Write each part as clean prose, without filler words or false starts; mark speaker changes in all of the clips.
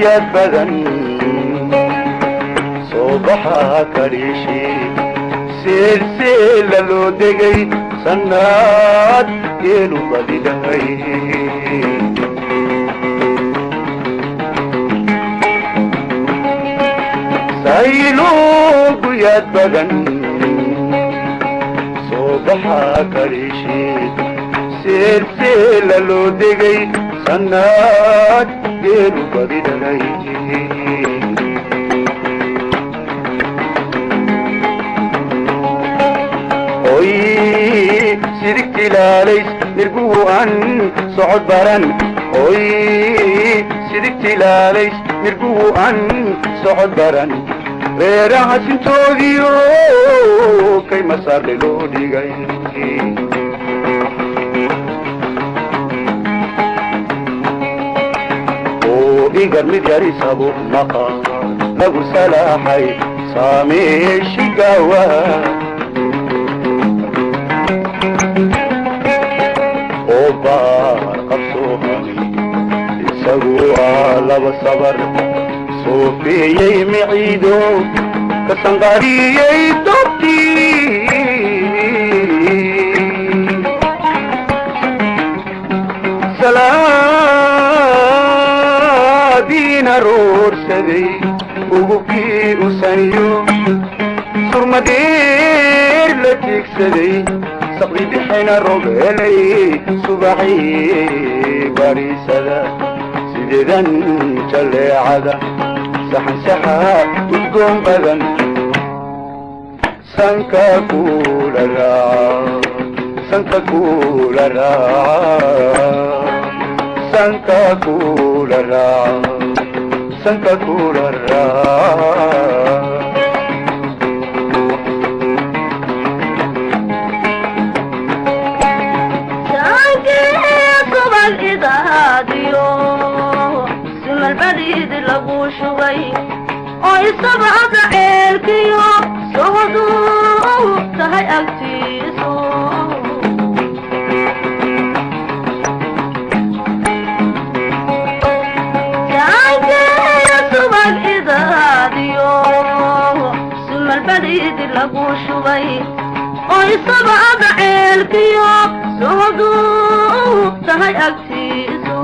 Speaker 1: guyaad badan soo baxaa kaliishii silsila loo degay sannaad geelu badidhahay saylo guyaad badan soo baxaa kaliishii silsila loo degay sannaad geelu badidhahay oy sidigti laalays nirguwan socod baran oy sidigti laalays nirguwan socod baran reeraha sintoodiyo kay masaarle loo dhigay igar mid yarisabo naqa lagu salaaxay saameeshigawa oo baar qabsoomay isagu waa laba sabar soofeeyey miciido ka sanqariyey dobtii roorsaday ugubkii u saniyo surmadeer la tiigsaday saqdi dhexayna roob helay subaxii bariisada sideedan jalleecada saxan saxa udgoon badan sanka kula raaca sanka kula raaca sanka kula raaca sanka kula raaca
Speaker 2: sanke subal idaadiyo simal badid lagu shugay oo isabada ceelkiyo sohodu tahay agtiiso البريد لقو شوي ويصب أضعيلك يو سهدو تهي أكتيزو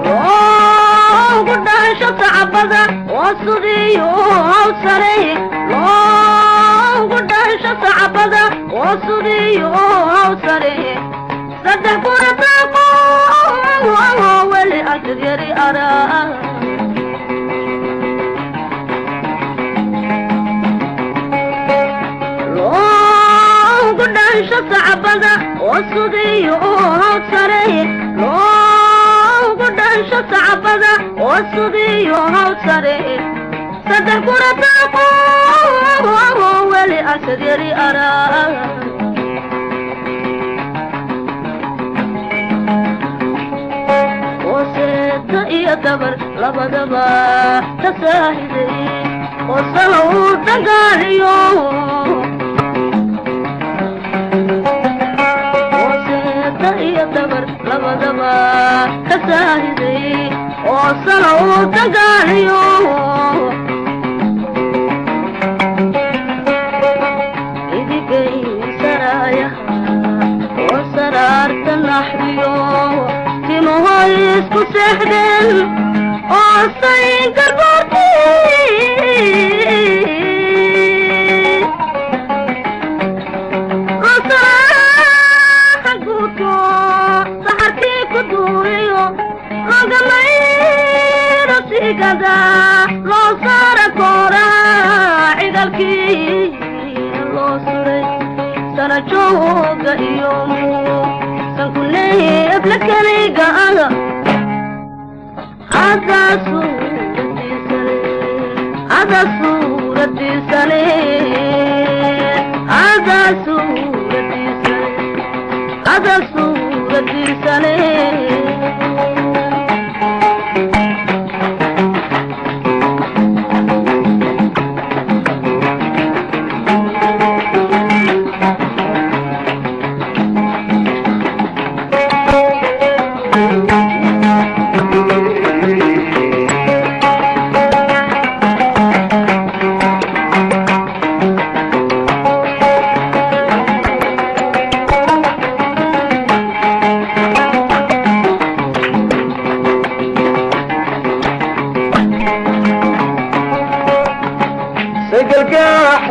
Speaker 2: لو قدها شط عبدا وصديو وصري لو قدها شط عبدا وصديو وصري صدق ورطاقو ولي أكثر أراه لو قدها شط عبدا وصدي وصري لو قدها شط عبدا وصدي وصري صدق ورطاقو ولي أكثر أراه يدبر لبدبا تساهدي وصلوا تقاليو وسيد يدبر لبدبا تساهدي وصلوا تقاليو إذي كي سرايا وسرارت النحريو تمهيس كسحدل وصين كربوتي غصراح قوتو سحرتي كدوريو رقمي رسي كذا لو صار كورا عقلكي لو صري سنجوك يومو سنكوني بلكني قالا هذا صورتي سليم هذا صورتي سليم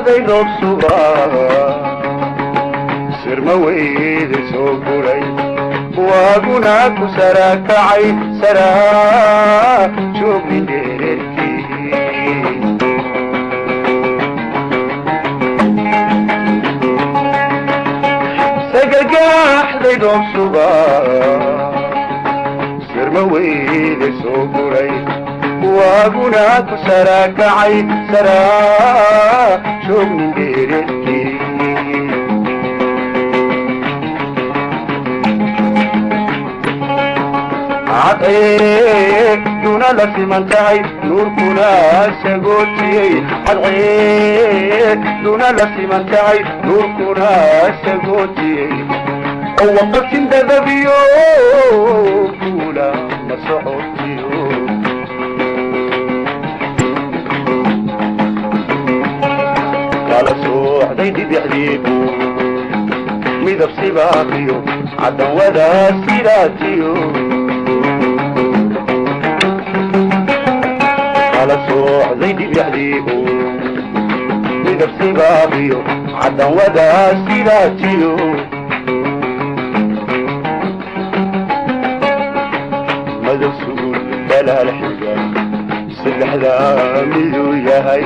Speaker 1: gaxday roob suba sirma weyde soo guray waaguna ku sarakacay saraa joognin dheererkii sagalgaxday roob suba sirma weyde soo guray waaguna ku sarakacay saraa joognin dheererkii عطيه دون لسمنتهي نوركنا سقوتي عطيه دون لسمنتهي نوركنا سقوتي وقت دذبيو كولا مسعوتيو قال سوح ديدي بحديكو ميدب سباقيو عدن ودا سيراتيو على صوح زيدي بيحديقو بنفسي باقيو عدن ودا سيراتيو مدى السجود بلا الحجاب سلح ذا ميزو ياهي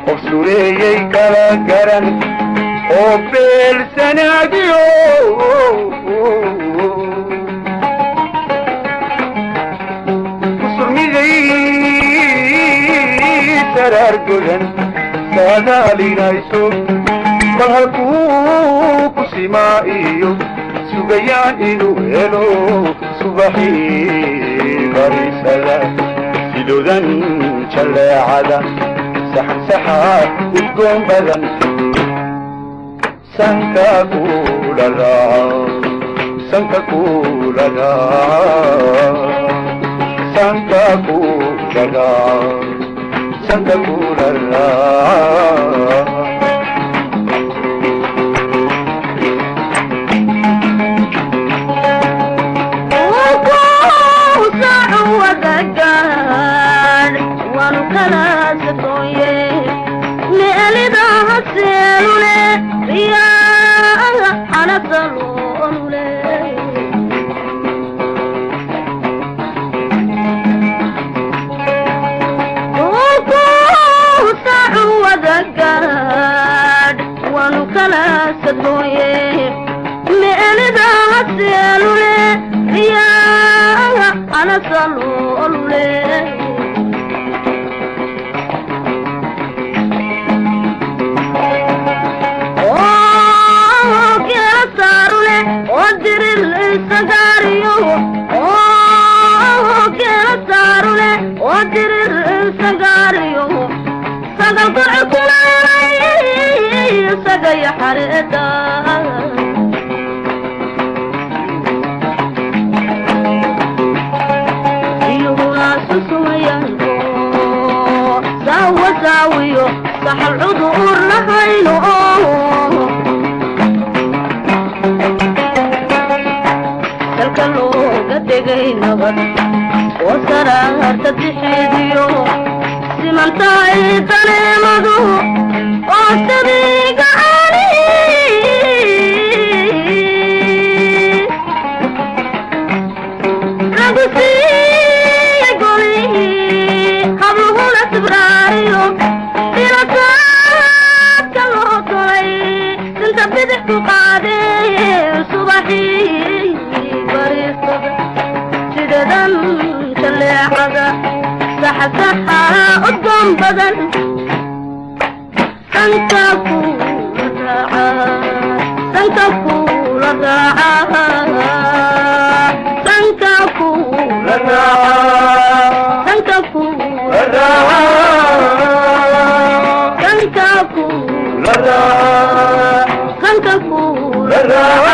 Speaker 1: وفسوريي كلا كرن وبيل سناديو سرار جودن سادالينا يسوع بهالكوك سمائيو سبيان إنو هلو صباحي غريسة سيدودن شلي عدا سحن سحا وتقوم بدن سنكا كولا سنكا كولا سنكا كولا سنكا كولا
Speaker 2: La